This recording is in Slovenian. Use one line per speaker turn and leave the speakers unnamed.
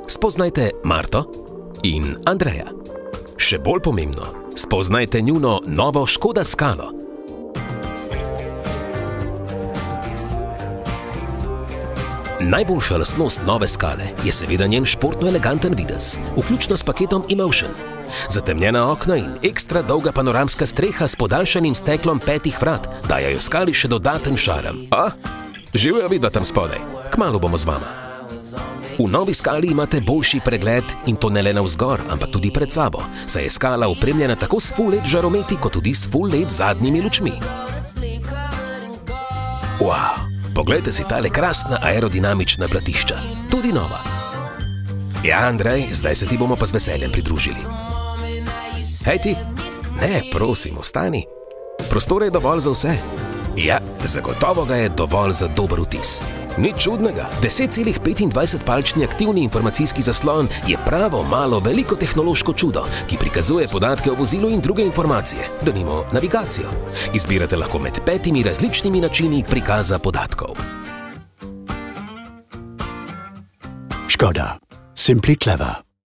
Spoznajte Marto in Andreja. Še bolj pomembno, spoznajte njuno novo Škoda Scalo. Najboljša lastnost nove Scale je seveda njen športno eleganten videz, vključno s paketom Emotion. Zatemnjena okna in ekstra dolga panoramska streha s podaljšanim steklom 5 vrat dajajo Scali še dodaten šarm. Živjo vidva tam spodaj, kmalu bomo z vama. V novi Scali imate boljši pregled in to ne le navzgor, ampak tudi pred sabo, saj je Scala opremljena tako s full LED žarometi, kot tudi s full LED zadnjimi lučmi. Wow, poglejte si tale krasna aerodinamična platišča, tudi nova. Ja, Andrej, zdaj se ti bomo pa z veseljem pridružili. Hej ti, ne, prosim, ostani. Prostora je dovolj za vse. Ja, zagotovo ga je dovolj za dober vtis. Nič čudnega, 10,25-palčni aktivni informacijski zaslon je pravo malo veliko tehnološko čudo, ki prikazuje podatke o vozilu in druge informacije, denimo navigacijo. Izbirate lahko med 5 različnimi načini prikaza podatkov.
Škoda. Simply clever.